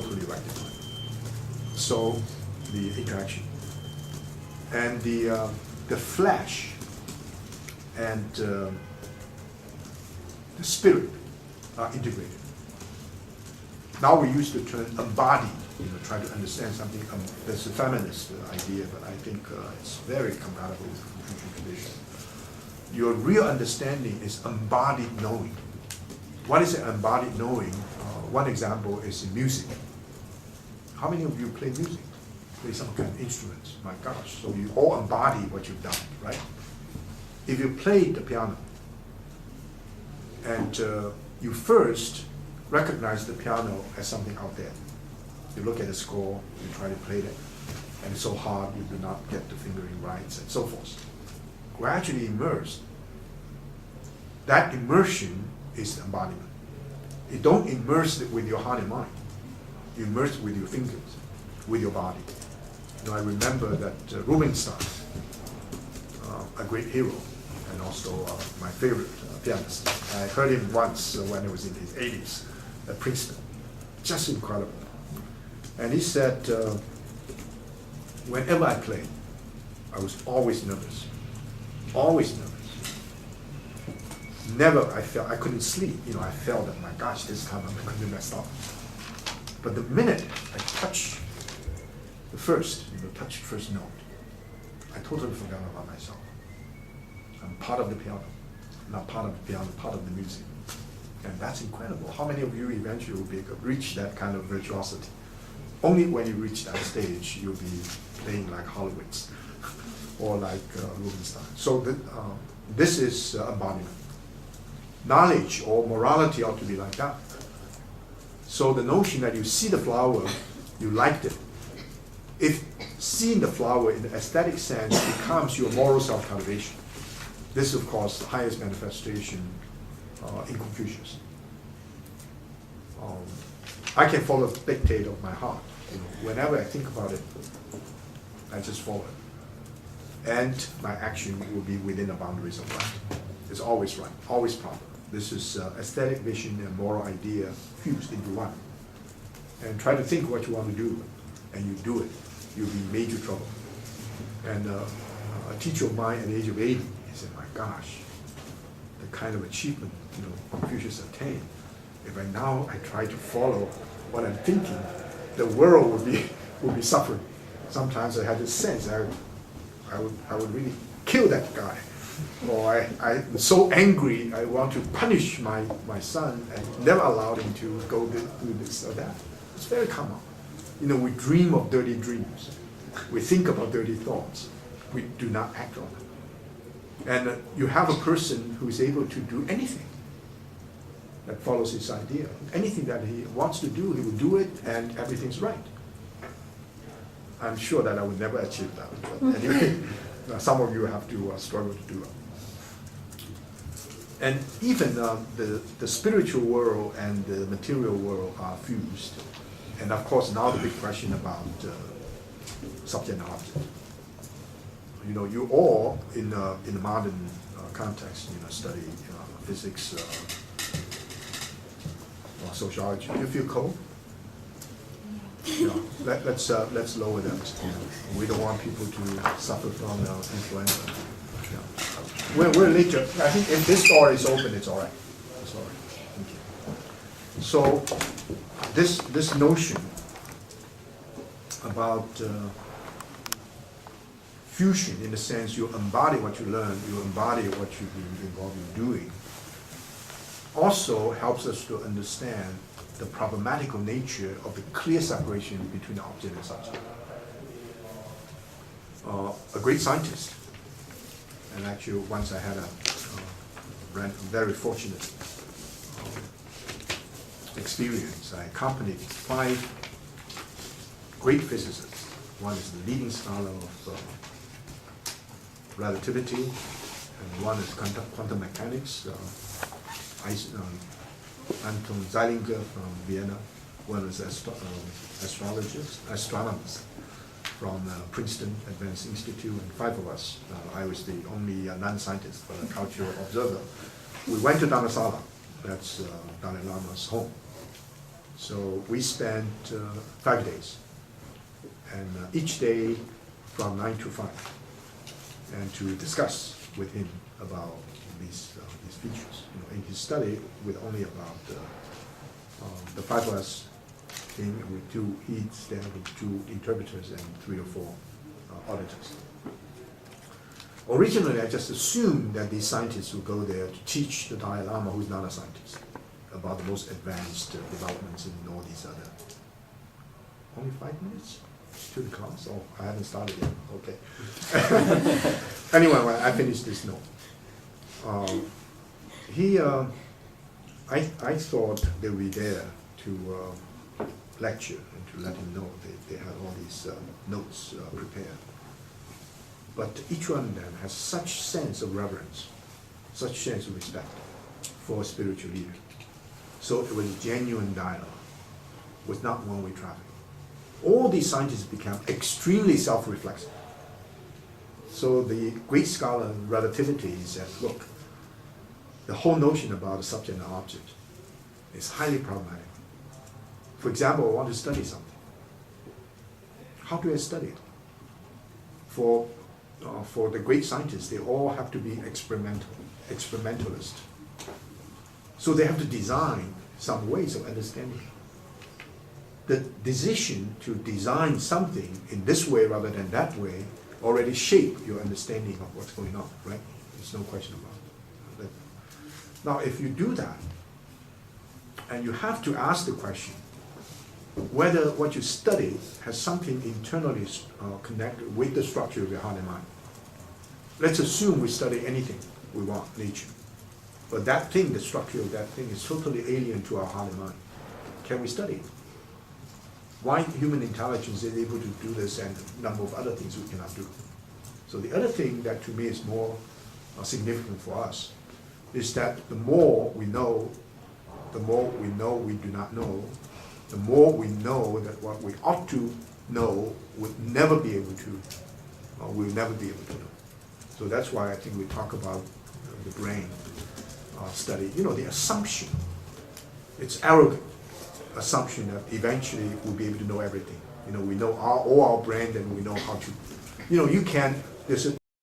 totally rectified. So the interaction and the flesh and the spirit are integrated. Now we use the term embodied, try to understand something. That's a feminist idea, but I think it's very compatible with the Confucian tradition. Your real understanding is embodied knowing. What is an embodied knowing? One example is in music. How many of you play music? Play some kind of instruments? My gosh, so you all embody what you've done, right? If you play the piano and you first recognize the piano as something out there. You look at the score, you try to play it, and it's so hard, you do not get the fingering right, and so forth. Gradually immersed. That immersion is embodiment. You don't immerse it with your heart and mind. You immerse it with your fingers, with your body. I remember that Rubinstein, a great hero, and also my favorite pianist. I heard him once when he was in his 80s at Princeton. Just incredible. And he said, whenever I played, I was always nervous. Always nervous. Never I couldn't sleep. I felt that, my gosh, this time I'm going to mess up. But the minute I touch the first note, I totally forgot about myself. I'm part of the piano. Not part of the piano, part of the music. And that's incredible. How many of you eventually will reach that kind of virtuosity? Only when you reach that stage, you'll be playing like Hollywood's or like Rubinstein. So this is embodiment. Knowledge or morality ought to be like that. So the notion that you see the flower, you liked it. If seeing the flower in the aesthetic sense becomes your moral self-cultivation, this is, of course, the highest manifestation in Confucius. I can follow the dictate of my heart. Whenever I think about it, I just follow it. And my action will be within the boundaries of right. It's always right, always proper. This is aesthetic vision and moral idea fused into one. And try to think what you want to do, and you do it. You'll be in major trouble. And a teacher of mine at the age of 80, he said, my gosh, the kind of achievement Confucius attained. If I try to follow what I'm thinking, the world will be suffering. Sometimes I had this sense I would really kill that guy. Or I'm so angry, I want to punish my son and never allow him to go do this or that. It's very common. We dream of dirty dreams. We think about dirty thoughts. We do not act on them. And you have a person who is able to do anything that follows his idea. Anything that he wants to do, he will do it, and everything's right. I'm sure that I would never achieve that. But anyway, some of you have to struggle to do it. And even the spiritual world and the material world are fused. And of course, now the big question about subject and object. You all in the modern context, study physics, or sociology. Do you feel cold? Let's lower that. We don't want people to suffer from influenza. We're later. I think if this door is open, it's all right. It's all right. Thank you. So this notion about fusion, in the sense you embody what you learn, you embody what you've been involved in doing, also helps us to understand the problematical nature of the clear separation between object and subject. A great scientist, and actually once I had a very fortunate experience. I accompanied 5 great physicists. One is the leading scholar of relativity, and one is quantum mechanics, Anton Zeilinger from Vienna. One is astronomers from Princeton Advanced Institute, and 5 of us. I was the only non-scientist, but a cultural observer. We went to Dharamsala, that's Dalai Lama's home. So we spent 5 days, and each day from 9 to 5, and to discuss with him about these features. You know, in his study, with only about the 5 of us, came with 2, he stand with 2 interpreters and 3 or 4 auditors. Originally, I just assumed that these scientists would go there to teach the Dalai Lama, who's not a scientist, about the most advanced developments in all these other. Only 5 minutes to the class? Oh, I haven't started yet. Okay. Anyway, when I finished this note, I thought they would be there to lecture and to let him know they had all these notes prepared. But each one of them has such sense of reverence, such sense of respect for a spiritual leader. So it was genuine dialogue, it was not one-way traffic. All these scientists became extremely self-reflexive. So the great scholar in relativity said, look, the whole notion about a subject and object is highly problematic. For example, I want to study something. How do I study it? For the great scientists, they all have to be experimentalist. So they have to design some ways of understanding. The decision to design something in this way rather than that way already shape your understanding of what's going on, right? There's no question about it. Now, if you do that, and you have to ask the question, whether what you study has something internally connected with the structure of your heart and mind. Let's assume we study anything we want, nature. But that thing, the structure of that thing is totally alien to our heart and mind. Can we study it? Why human intelligence is able to do this and a number of other things we cannot do. So the other thing that to me is more significant for us is that the more we know we do not know, the more we know that what we ought to know would never be able to, or we'll never be able to know. So that's why I think we talk about the brain study. You know, the assumption, it's arrogant assumption that eventually we'll be able to know everything. You know, we know all our brain and we know how to, you know, you can, there's a